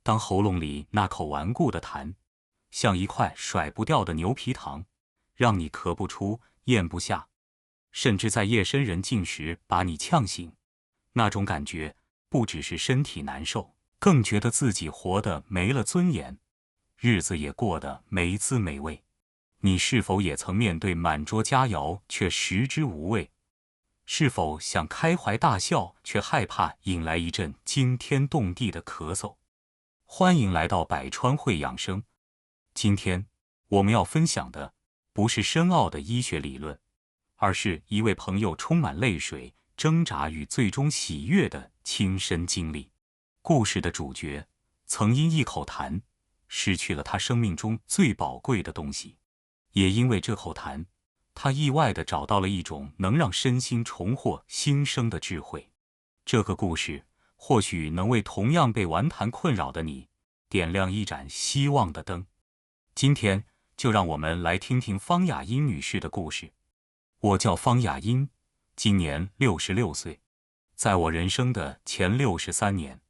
当喉咙里那口顽固的痰，像一块甩不掉的牛皮糖，让你咳不出、咽不下，甚至在夜深人静时把你呛醒，那种感觉不只是身体难受，更觉得自己活得没了尊严，日子也过得没滋没味。你是否也曾面对满桌佳肴却食之无味？是否想开怀大笑，却害怕引来一阵惊天动地的咳嗽？欢迎来到百川汇养生。今天我们要分享的不是深奥的医学理论，而是一位朋友充满泪水、挣扎与最终喜悦的亲身经历。故事的主角曾因一口痰失去了他生命中最宝贵的东西，也因为这口痰，他意外地找到了一种能让身心重获新生的智慧。这个故事或许能为同样被顽痰困扰的你点亮一盏希望的灯。今天就让我们来听听方雅音女士的故事。我叫方雅音，今年66岁。在我人生的前63年，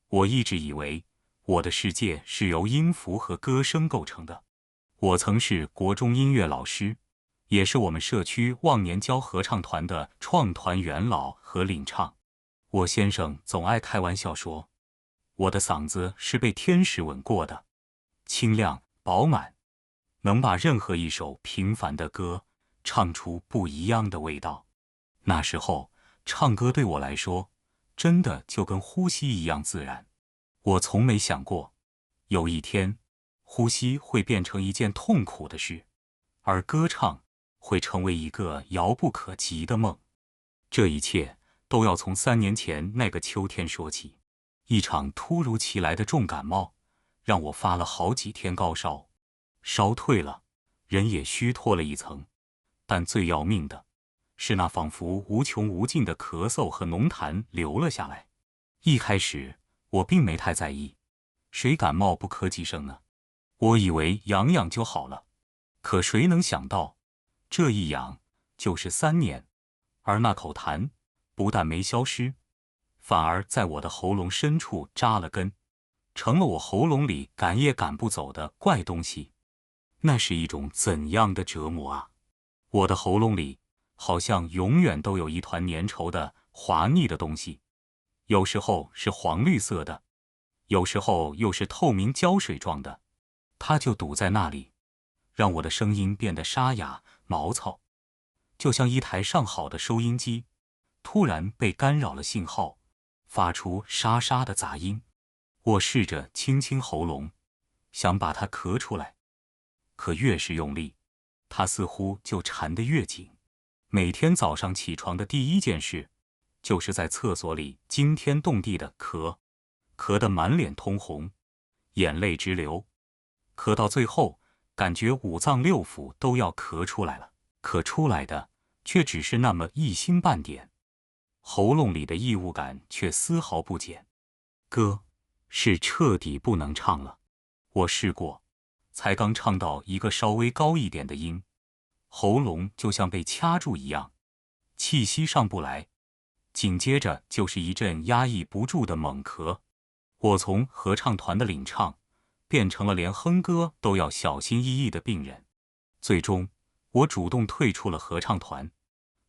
我一直以为我的世界是由音符和歌声构成的。我曾是国中音乐老师，也是我们社区忘年交合唱团的创团元老和领唱。我先生总爱开玩笑说，我的嗓子是被天使吻过的，清亮饱满，能把任何一首平凡的歌唱出不一样的味道。那时候唱歌对我来说真的就跟呼吸一样自然。我从没想过有一天呼吸会变成一件痛苦的事，而歌唱会成为一个遥不可及的梦。这一切都要从3年前那个秋天说起。一场突如其来的重感冒让我发了好几天高烧，烧退了，人也虚脱了一层，但最要命的是那仿佛无穷无尽的咳嗽和浓痰流了下来。一开始我并没太在意，谁感冒不咳几声呢？我以为养养就好了，可谁能想到这一养就是3年，而那口痰不但没消失，反而在我的喉咙深处扎了根，成了我喉咙里赶也赶不走的怪东西。那是一种怎样的折磨啊！我的喉咙里好像永远都有一团粘稠的滑腻的东西，有时候是黄绿色的，有时候又是透明胶水状的，它就堵在那里，让我的声音变得沙哑毛糙，就像一台上好的收音机突然被干扰了信号，发出沙沙的杂音。我试着轻轻喉咙，想把它咳出来，可越是用力，它似乎就缠得越紧。每天早上起床的第一件事，就是在厕所里惊天动地的咳，咳得满脸通红，眼泪直流，咳到最后，感觉5脏6腑都要咳出来了，可出来的却只是那么一星半点，喉咙里的异物感却丝毫不减。歌是彻底不能唱了。我试过，才刚唱到一个稍微高一点的音，喉咙就像被掐住一样，气息上不来，紧接着就是一阵压抑不住的猛咳。我从合唱团的领唱变成了连哼歌都要小心翼翼的病人。最终我主动退出了合唱团，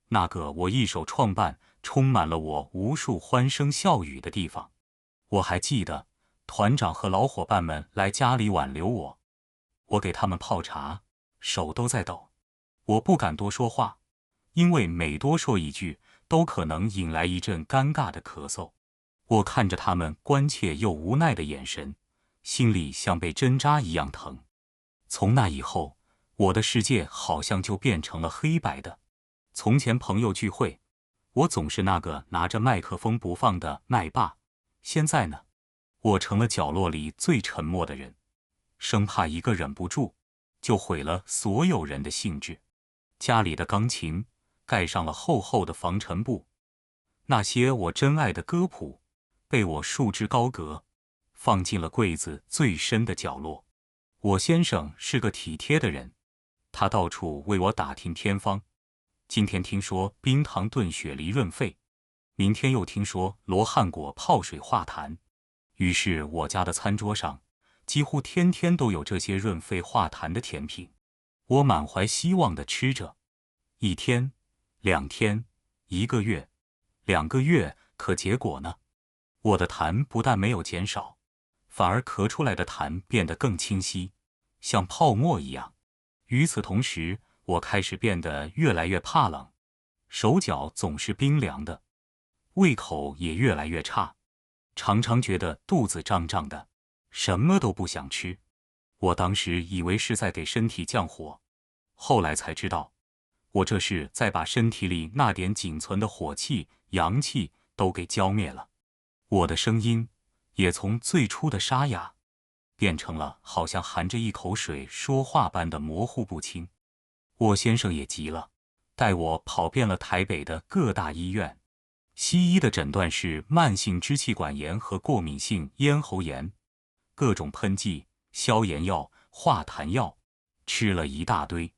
那个我一手创办充满了我无数欢声笑语的地方。我还记得团长和老伙伴们来家里挽留我，我给他们泡茶，手都在抖。我不敢多说话，因为每多说一句都可能引来一阵尴尬的咳嗽。我看着他们关切又无奈的眼神，心里像被针扎一样疼。从那以后，我的世界好像就变成了黑白的。从前朋友聚会，我总是那个拿着麦克风不放的麦霸，现在呢，我成了角落里最沉默的人，生怕一个忍不住就毁了所有人的兴致。家里的钢琴盖上了厚厚的防尘布，那些我珍爱的歌谱被我束之高阁，放进了柜子最深的角落。我先生是个体贴的人，他到处为我打听偏方。今天听说冰糖炖雪梨润肺，明天又听说罗汉果泡水化痰。于是我家的餐桌上几乎天天都有这些润肺化痰的甜品。我满怀希望地吃着，1天、2天、1个月、2个月，可结果呢？我的痰不但没有减少，反而咳出来的痰变得更清晰，像泡沫一样。与此同时，我开始变得越来越怕冷，手脚总是冰凉的，胃口也越来越差，常常觉得肚子胀胀的，什么都不想吃。我当时以为是在给身体降火，后来才知道，我这是在把身体里那点仅存的火气、阳气都给浇灭了。我的声音也从最初的沙哑，变成了好像含着一口水说话般的模糊不清。我先生也急了，带我跑遍了台北的各大医院。西医的诊断是慢性支气管炎和过敏性咽喉炎，各种喷剂、消炎药、化痰药，吃了一大堆。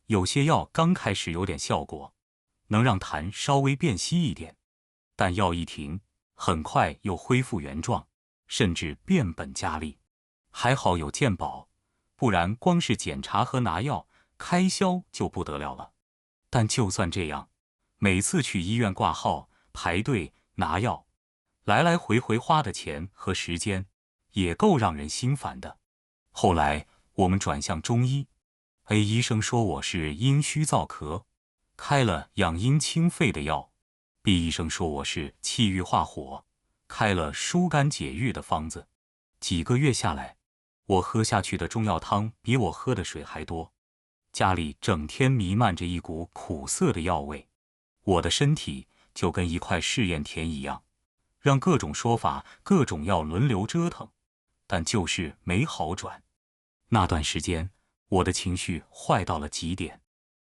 有些药刚开始有点效果，能让痰稍微变稀一点，但药一停，很快又恢复原状，甚至变本加厉。还好有健保，不然光是检查和拿药，开销就不得了了。但就算这样，每次去医院挂号、排队拿药，来来回回花的钱和时间，也够让人心烦的。后来我们转向中医，A 医生说我是阴虚燥咳，开了养阴清肺的药。B 医生说我是气郁化火，开了疏肝解郁的方子。几个月下来，我喝下去的中药汤比我喝的水还多，家里整天弥漫着一股苦涩的药味。我的身体就跟一块试验田一样，让各种说法、各种药轮流折腾，但就是没好转。那段时间，我的情绪坏到了极点。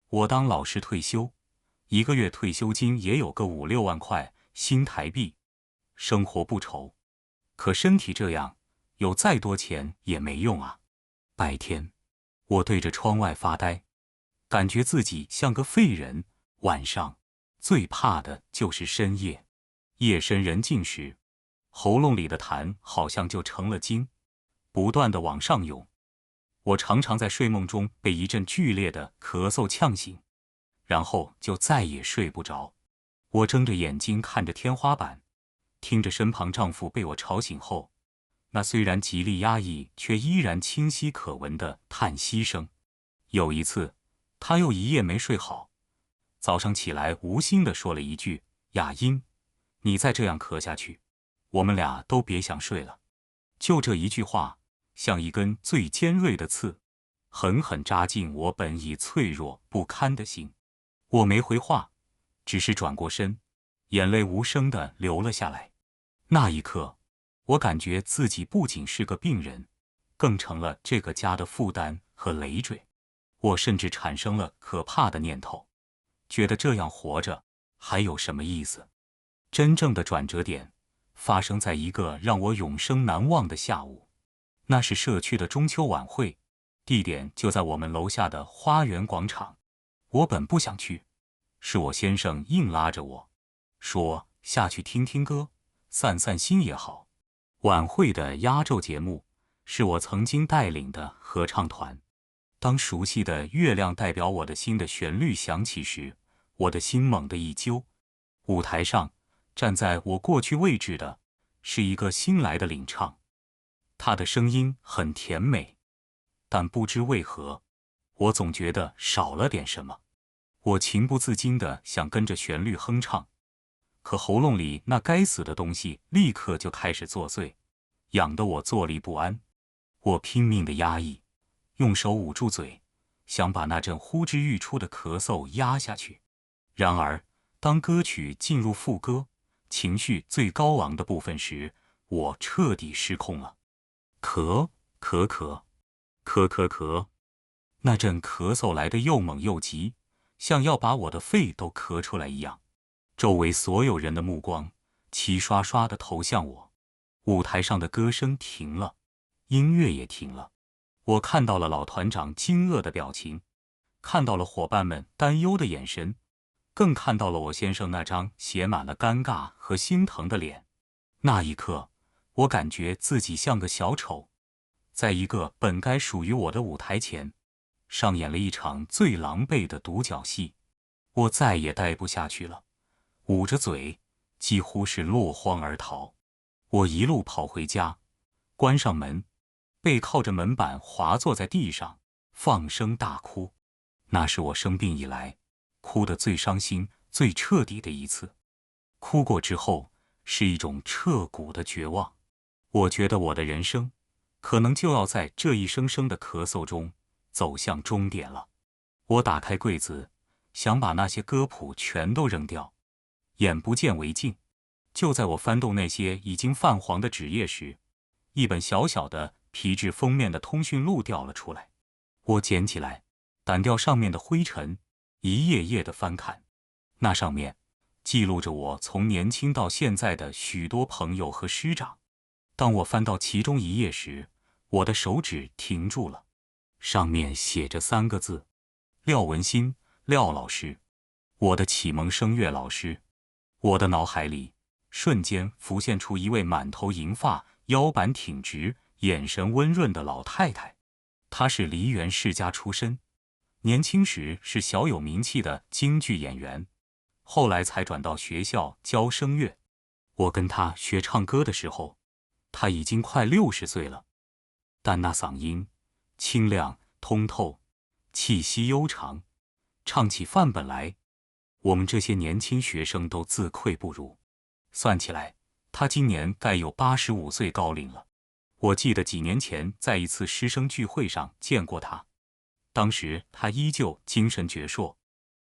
我当老师退休，1个月退休金也有个5、6万块新台币，生活不愁。可身体这样，有再多钱也没用啊。白天，我对着窗外发呆，感觉自己像个废人。晚上，最怕的就是深夜。夜深人静时，喉咙里的痰好像就成了精，不断地往上涌。我常常在睡梦中被一阵剧烈的咳嗽呛醒，然后就再也睡不着。我睁着眼睛看着天花板，听着身旁丈夫被我吵醒后，那虽然极力压抑，却依然清晰可闻的叹息声。有一次，他又一夜没睡好，早上起来无心地说了一句：“雅音，你再这样咳下去，我们俩都别想睡了。”就这一句话，像一根最尖锐的刺，狠狠扎进我本已脆弱不堪的心。我没回话，只是转过身，眼泪无声地流了下来。那一刻，我感觉自己不仅是个病人，更成了这个家的负担和累赘。我甚至产生了可怕的念头，觉得这样活着还有什么意思？真正的转折点发生在一个让我永生难忘的下午。那是社区的中秋晚会，地点就在我们楼下的花园广场。我本不想去，是我先生硬拉着我，说下去听听歌，散散心也好。晚会的压轴节目是我曾经带领的合唱团。当熟悉的《月亮代表我的心》的旋律响起时，我的心猛地一揪。舞台上站在我过去位置的是一个新来的领唱，他的声音很甜美，但不知为何，我总觉得少了点什么。我情不自禁地想跟着旋律哼唱，可喉咙里那该死的东西立刻就开始作祟，痒得我坐立不安。我拼命地压抑，用手捂住嘴，想把那阵呼之欲出的咳嗽压下去。然而，当歌曲进入副歌，情绪最高昂的部分时，我彻底失控了。咳咳咳咳咳咳，那阵咳嗽来得又猛又急，像要把我的肺都咳出来一样。周围所有人的目光齐刷刷地投向我，舞台上的歌声停了，音乐也停了。我看到了老团长惊愕的表情，看到了伙伴们担忧的眼神，更看到了我先生那张写满了尴尬和心疼的脸。那一刻，我感觉自己像个小丑，在一个本该属于我的舞台前，上演了一场最狼狈的独角戏。我再也待不下去了，捂着嘴，几乎是落荒而逃。我一路跑回家，关上门，背靠着门板滑坐在地上，放声大哭。那是我生病以来哭得最伤心、最彻底的一次。哭过之后，是一种彻骨的绝望。我觉得我的人生可能就要在这一声声的咳嗽中走向终点了。我打开柜子，想把那些歌谱全都扔掉，眼不见为净。就在我翻动那些已经泛黄的纸页时，一本小小的皮质封面的通讯录掉了出来。我捡起来，掸掉上面的灰尘，一页页的翻看。那上面记录着我从年轻到现在的许多朋友和师长。当我翻到其中一页时，我的手指停住了。上面写着3个字：廖文新，廖老师，我的启蒙声乐老师。我的脑海里瞬间浮现出一位满头银发、腰板挺直、眼神温润的老太太。她是梨园世家出身，年轻时是小有名气的京剧演员，后来才转到学校教声乐。我跟她学唱歌的时候，她已经快60岁了，但那嗓音清亮通透，气息悠长，唱起范本来，我们这些年轻学生都自愧不如。算起来，他今年该有85岁高龄了。我记得几年前在一次师生聚会上见过他，当时他依旧精神矍铄，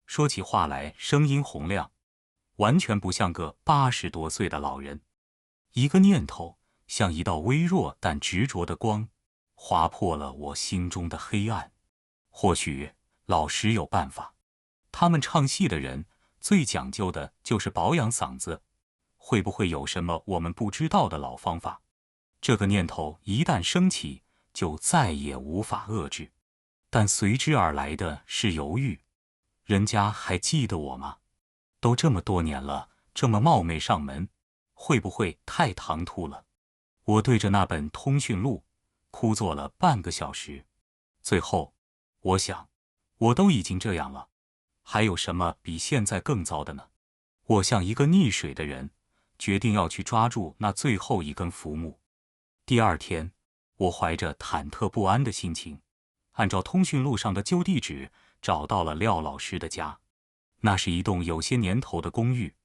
说起话来声音洪亮，完全不像个80多岁的老人。一个念头像一道微弱但执着的光，划破了我心中的黑暗。或许老师有办法，他们唱戏的人最讲究的就是保养嗓子，会不会有什么我们不知道的老方法？这个念头一旦升起，就再也无法遏制。但随之而来的是犹豫，人家还记得我吗？都这么多年了，这么冒昧上门，会不会太唐突了？我对着那本通讯录哭坐了半个小时。最后我想，我都已经这样了，还有什么比现在更糟的呢？我像一个溺水的人，决定要去抓住那最后一根浮木。第二天，我怀着忐忑不安的心情，按照通讯录上的旧地址找到了廖老师的家。那是一栋有些年头的公寓，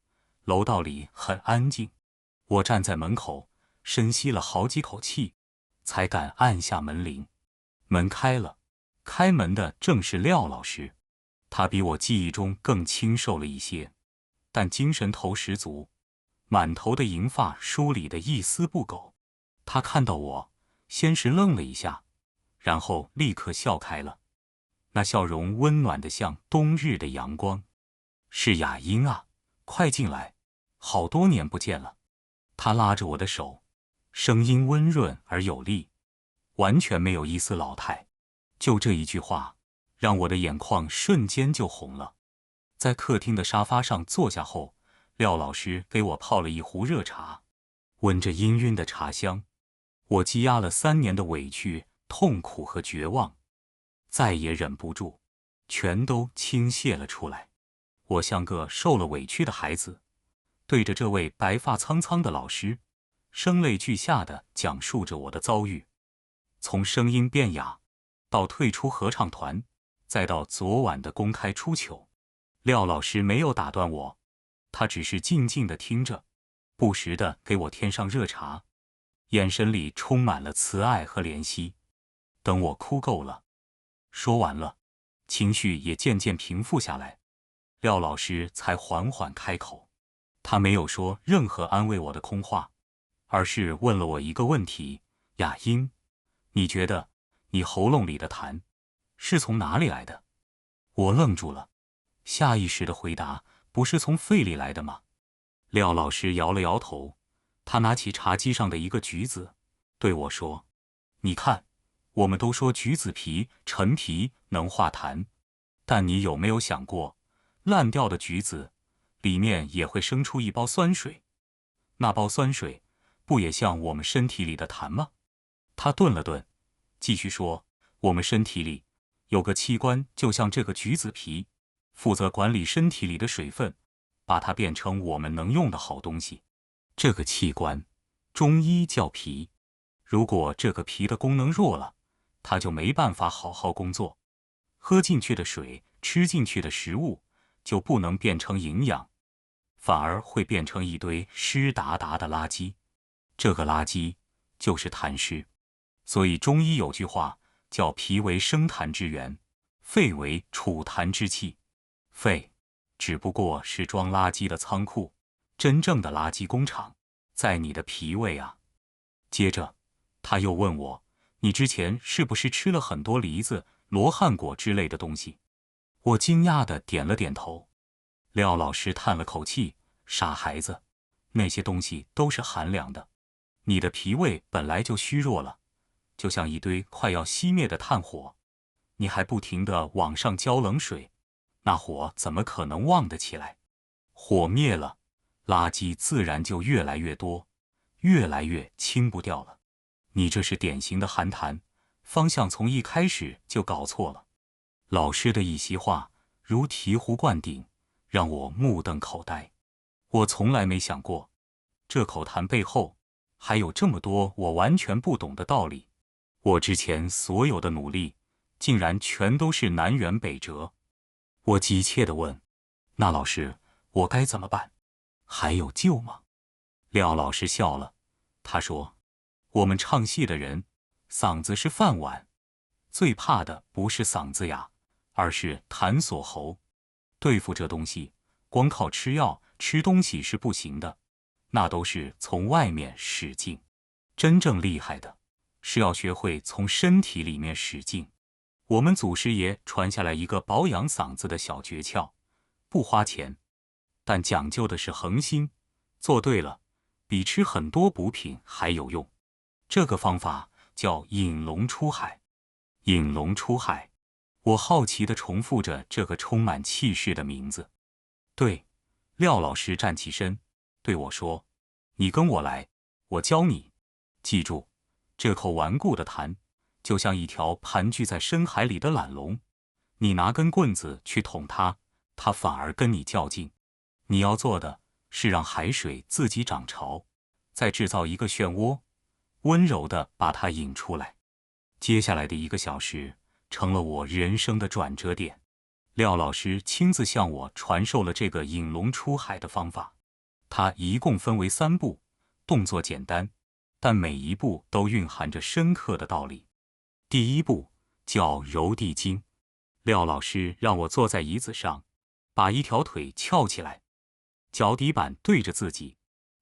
楼道里很安静。我站在门口，深吸了好几口气，才敢按下门铃。门开了，开门的正是廖老师。他比我记忆中更清瘦了一些，但精神头十足，满头的银发梳理得一丝不苟。他看到我，先是愣了一下，然后立刻笑开了，那笑容温暖得像冬日的阳光。是雅音啊，快进来，好多年不见了。他拉着我的手，声音温润而有力，完全没有一丝老态。就这一句话，让我的眼眶瞬间就红了。在客厅的沙发上坐下后，廖老师给我泡了一壶热茶，闻着氤氲的茶香，我积压了3年的委屈、痛苦和绝望，再也忍不住，全都倾泻了出来。我像个受了委屈的孩子，对着这位白发苍苍的老师，声泪俱下地讲述着我的遭遇，从声音变哑，到退出合唱团，再到昨晚的公开出糗。廖老师没有打断我，他只是静静地听着，不时地给我添上热茶，眼神里充满了慈爱和怜惜。等我哭够了，说完了，情绪也渐渐平复下来，廖老师才缓缓开口。他没有说任何安慰我的空话，而是问了我一个问题：雅音，你觉得你喉咙里的痰是从哪里来的？我愣住了，下意识地回答：不是从肺里来的吗？廖老师摇了摇头，他拿起茶几上的一个橘子，对我说：你看，我们都说橘子皮、陈皮能化痰，但你有没有想过，烂掉的橘子里面也会生出一包酸水，那包酸水不也像我们身体里的痰吗？他顿了顿，继续说，我们身体里有个器官，就像这个橘子皮，负责管理身体里的水分，把它变成我们能用的好东西。这个器官，中医叫脾。如果这个脾的功能弱了，它就没办法好好工作，喝进去的水，吃进去的食物就不能变成营养，反而会变成一堆湿哒哒的垃圾。这个垃圾就是痰湿。所以中医有句话叫脾为生痰之源，肺为储痰之器。肺只不过是装垃圾的仓库，真正的垃圾工厂在你的脾胃啊。接着他又问我，你之前是不是吃了很多梨子、罗汉果之类的东西？我惊讶地点了点头。廖老师叹了口气，傻孩子，那些东西都是寒凉的，你的脾胃本来就虚弱了，就像一堆快要熄灭的炭火，你还不停地往上浇冷水，那火怎么可能旺得起来？火灭了，垃圾自然就越来越多，越来越清不掉了。你这是典型的寒痰，方向从一开始就搞错了。老师的一席话如醍醐灌顶，让我目瞪口呆。我从来没想过，这口痰背后还有这么多我完全不懂的道理。我之前所有的努力，竟然全都是南辕北辙。我急切地问，那老师，我该怎么办？还有救吗？廖老师笑了，他说，我们唱戏的人，嗓子是饭碗，最怕的不是嗓子哑，而是痰锁喉。对付这东西，光靠吃药、吃东西是不行的，那都是从外面使劲。真正厉害的，是要学会从身体里面使劲。我们祖师爷传下来一个保养嗓子的小诀窍，不花钱，但讲究的是恒心，做对了，比吃很多补品还有用。这个方法叫引龙出海。引龙出海，我好奇地重复着这个充满气势的名字。对，廖老师站起身，对我说，你跟我来，我教你。记住，这口顽固的痰，就像一条盘踞在深海里的懒龙，你拿根棍子去捅它，它反而跟你较劲。你要做的是让海水自己涨潮，再制造一个漩涡，温柔地把它引出来。接下来的1个小时成了我人生的转折点。廖老师亲自向我传授了这个引龙出海的方法。它一共分为3步，动作简单，但每一步都蕴含着深刻的道理。第1步叫揉地经。廖老师让我坐在椅子上，把一条腿翘起来，脚底板对着自己，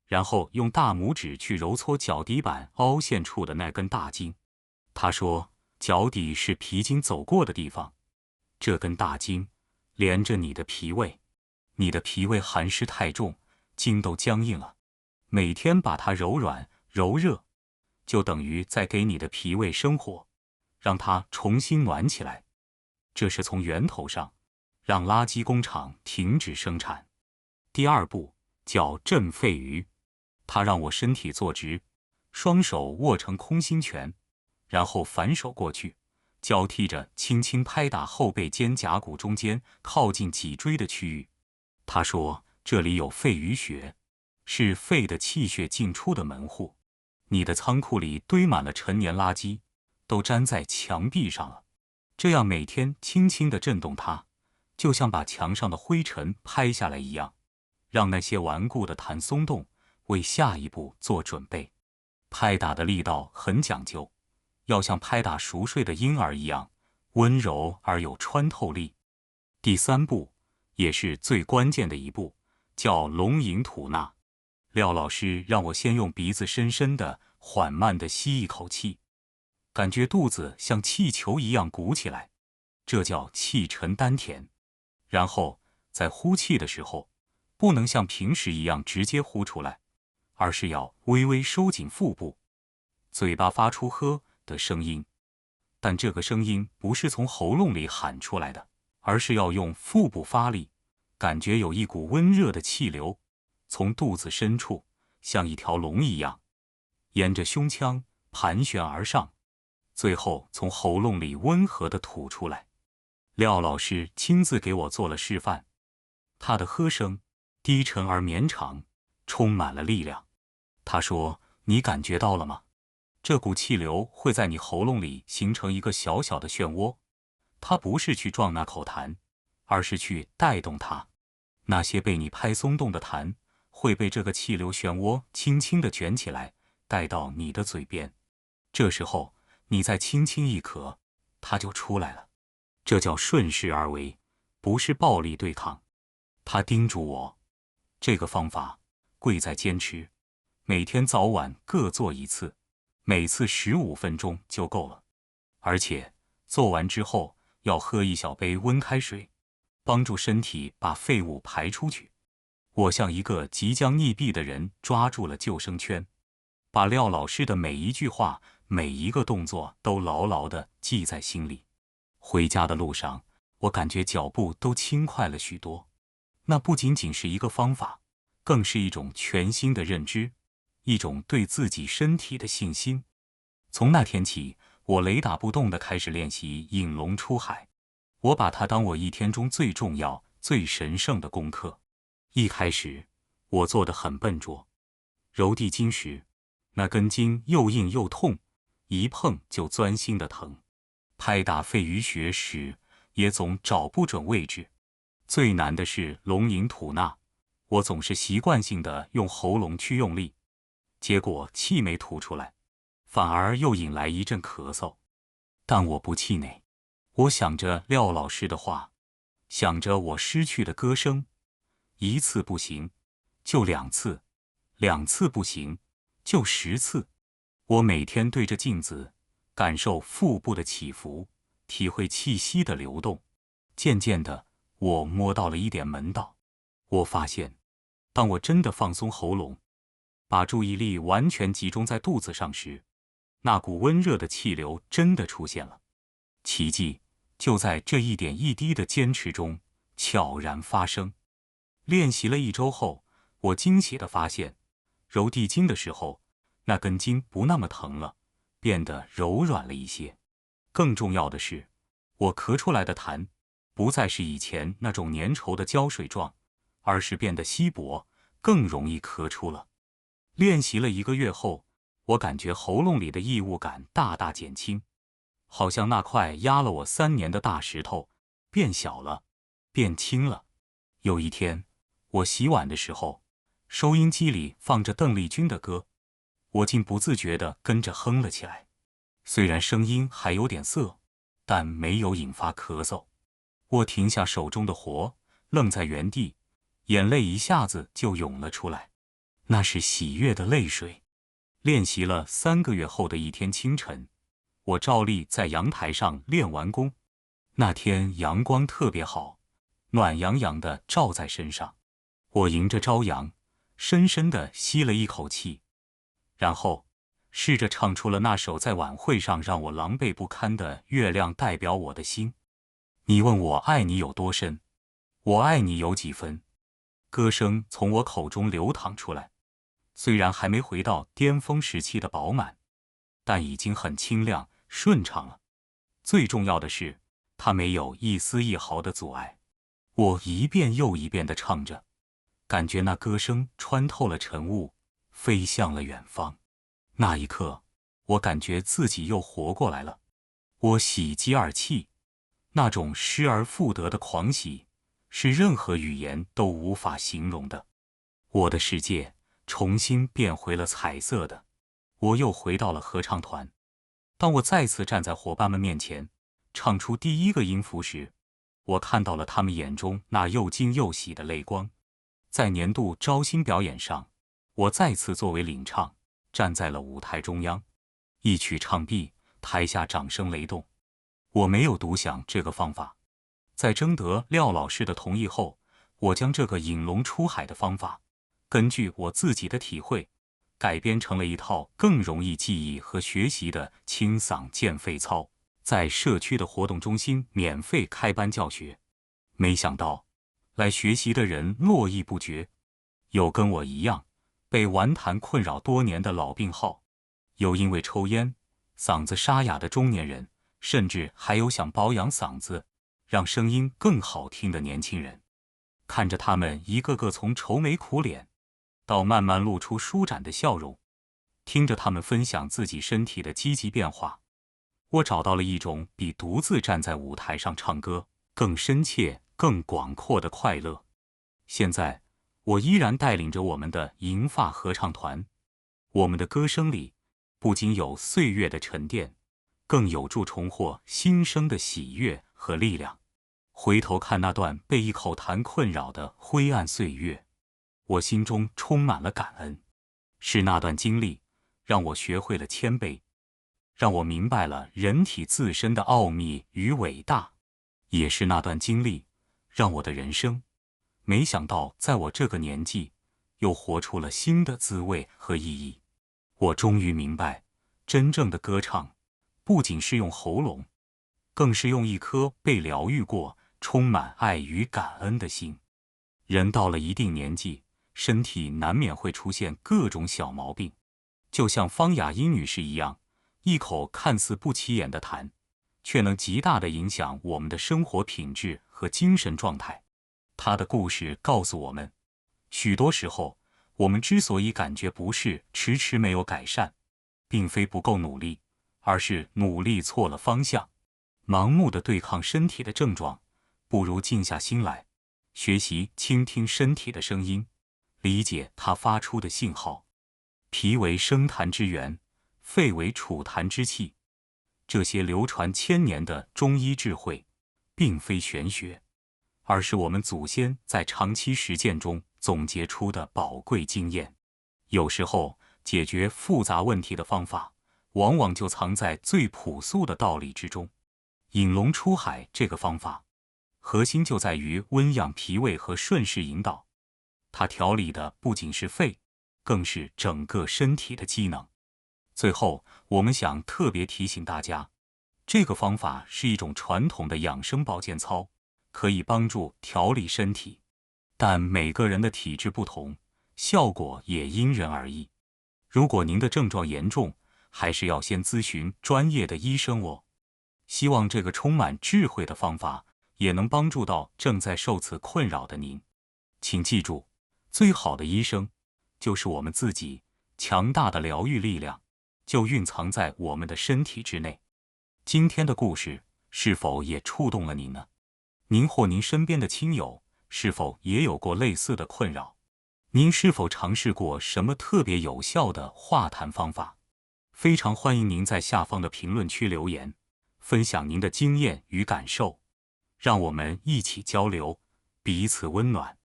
然后用大拇指去揉搓脚底板凹陷处的那根大筋。他说，脚底是脾经走过的地方，这根大筋连着你的脾胃，你的脾胃寒湿太重，筋都僵硬了，每天把它揉软揉热，就等于在给你的脾胃生火，让它重新暖起来。这是从源头上让垃圾工厂停止生产。第2步叫振肺俞，它让我身体坐直，双手握成空心拳，然后反手过去，交替着轻轻拍打后背肩胛骨中间靠近脊椎的区域。他说，这里有肺俞穴，是肺的气血进出的门户。你的仓库里堆满了陈年垃圾，都粘在墙壁上了。这样每天轻轻地震动它，就像把墙上的灰尘拍下来一样，让那些顽固的痰松动，为下一步做准备。拍打的力道很讲究，要像拍打熟睡的婴儿一样，温柔而有穿透力。第3步，也是最关键的一步，叫龙吟吐纳。廖老师让我先用鼻子深深地、缓慢地吸一口气，感觉肚子像气球一样鼓起来，这叫气沉丹田。然后在呼气的时候，不能像平时一样直接呼出来，而是要微微收紧腹部，嘴巴发出呵的声音。但这个声音不是从喉咙里喊出来的，而是要用腹部发力，感觉有一股温热的气流从肚子深处像一条龙一样沿着胸腔盘旋而上，最后从喉咙里温和地吐出来。廖老师亲自给我做了示范，他的喝声低沉而绵长，充满了力量。他说：“你感觉到了吗？这股气流会在你喉咙里形成一个小小的漩涡，它不是去撞那口痰，而是去带动它。那些被你拍松动的痰会被这个气流漩涡轻轻地卷起来，带到你的嘴边。这时候你再轻轻一咳，它就出来了。这叫顺势而为，不是暴力对抗。”他叮嘱我，这个方法贵在坚持，每天早晚各做一次，每次15分钟就够了。而且做完之后要喝1小杯温开水，帮助身体把废物排出去。我像一个即将溺毙的人抓住了救生圈，把廖老师的每一句话、每一个动作都牢牢地记在心里。回家的路上，我感觉脚步都轻快了许多。那不仅仅是一个方法，更是一种全新的认知，一种对自己身体的信心。从那天起，我雷打不动地开始练习引龙出海，我把它当我一天中最重要、最神圣的功课。一开始，我做得很笨拙，揉地筋时，那根筋又硬又痛，一碰就钻心的疼；拍打肺俞穴时，也总找不准位置。最难的是龙吟吐纳，我总是习惯性的用喉咙去用力，结果气没吐出来，反而又引来一阵咳嗽。但我不气馁，我想着廖老师的话，想着我失去的歌声，一次不行就2次，2次不行就10次。我每天对着镜子，感受腹部的起伏，体会气息的流动。渐渐的，我摸到了一点门道。我发现，当我真的放松喉咙，把注意力完全集中在肚子上时，那股温热的气流真的出现了。奇迹就在这一点一滴的坚持中悄然发生。练习了1周后，我惊喜地发现，揉地筋的时候，那根筋不那么疼了，变得柔软了一些。更重要的是，我咳出来的痰不再是以前那种粘稠的胶水状，而是变得稀薄，更容易咳出了。练习了1个月后，我感觉喉咙里的异物感大大减轻，好像那块压了我3年的大石头变小了，变轻了。有一天，我洗碗的时候，收音机里放着邓丽君的歌，我竟不自觉地跟着哼了起来。虽然声音还有点涩，但没有引发咳嗽。我停下手中的活，愣在原地，眼泪一下子就涌了出来，那是喜悦的泪水。练习了3个月后的一天清晨，我照例在阳台上练完功。那天阳光特别好，暖洋洋的照在身上。我迎着朝阳，深深地吸了一口气，然后试着唱出了那首在晚会上让我狼狈不堪的《月亮代表我的心》。你问我爱你有多深，我爱你有几分？歌声从我口中流淌出来，虽然还没回到巅峰时期的饱满，但已经很清亮顺畅了。最重要的是，它没有一丝一毫的阻碍。我一遍又一遍地唱着，感觉那歌声穿透了晨雾，飞向了远方。那一刻，我感觉自己又活过来了。我喜极而泣，那种失而复得的狂喜，是任何语言都无法形容的。我的世界重新变回了彩色的，我又回到了合唱团。当我再次站在伙伴们面前，唱出第1个音符时，我看到了他们眼中那又惊又喜的泪光。在年度招新表演上，我再次作为领唱，站在了舞台中央。一曲唱毕，台下掌声雷动。我没有独享这个方法，在征得廖老师的同意后，我将这个引龙出海的方法，根据我自己的体会，改编成了一套更容易记忆和学习的清嗓健肺操，在社区的活动中心免费开班教学。没想到，来学习的人络绎不绝，有跟我一样被顽痰困扰多年的老病号，有因为抽烟嗓子沙哑的中年人，甚至还有想保养嗓子让声音更好听的年轻人。看着他们一个个从愁眉苦脸到慢慢露出舒展的笑容，听着他们分享自己身体的积极变化，我找到了一种比独自站在舞台上唱歌更深切、更广阔的快乐。现在，我依然带领着我们的银发合唱团，我们的歌声里不仅有岁月的沉淀，更有助重获新生的喜悦和力量。回头看那段被一口痰困扰的灰暗岁月，我心中充满了感恩。是那段经历让我学会了谦卑，让我明白了人体自身的奥秘与伟大。也是那段经历让我的人生，没想到在我这个年纪又活出了新的滋味和意义。我终于明白，真正的歌唱不仅是用喉咙，更是用一颗被疗愈过、充满爱与感恩的心。人到了一定年纪，身体难免会出现各种小毛病，就像方雅英女士一样，一口看似不起眼的痰，却能极大地影响我们的生活品质和精神状态。她的故事告诉我们，许多时候，我们之所以感觉不适迟迟没有改善，并非不够努力，而是努力错了方向。盲目地对抗身体的症状，不如静下心来，学习倾听身体的声音，理解它发出的信号。脾为生痰之源，肺为储痰之器。这些流传千年的中医智慧，并非玄学，而是我们祖先在长期实践中总结出的宝贵经验。有时候，解决复杂问题的方法，往往就藏在最朴素的道理之中。引龙出海这个方法，核心就在于温养脾胃和顺势引导，它调理的不仅是肺，更是整个身体的机能。最后，我们想特别提醒大家，这个方法是一种传统的养生保健操，可以帮助调理身体，但每个人的体质不同，效果也因人而异。如果您的症状严重，还是要先咨询专业的医生哦。希望这个充满智慧的方法也能帮助到正在受此困扰的您。请记住，最好的医生就是我们自己，强大的疗愈力量就蕴藏在我们的身体之内。今天的故事是否也触动了您呢？您或您身边的亲友是否也有过类似的困扰？您是否尝试过什么特别有效的化痰方法？非常欢迎您在下方的评论区留言，分享您的经验与感受，让我们一起交流，彼此温暖。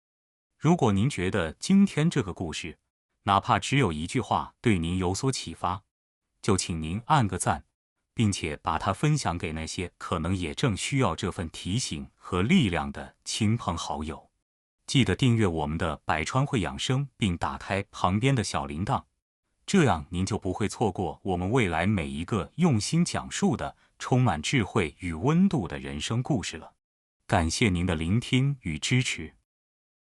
如果您觉得今天这个故事，哪怕只有一句话对您有所启发，就请您按个赞，并且把它分享给那些可能也正需要这份提醒和力量的亲朋好友。记得订阅我们的百川汇养生，并打开旁边的小铃铛，这样您就不会错过我们未来每一个用心讲述的充满智慧与温度的人生故事了。感谢您的聆听与支持。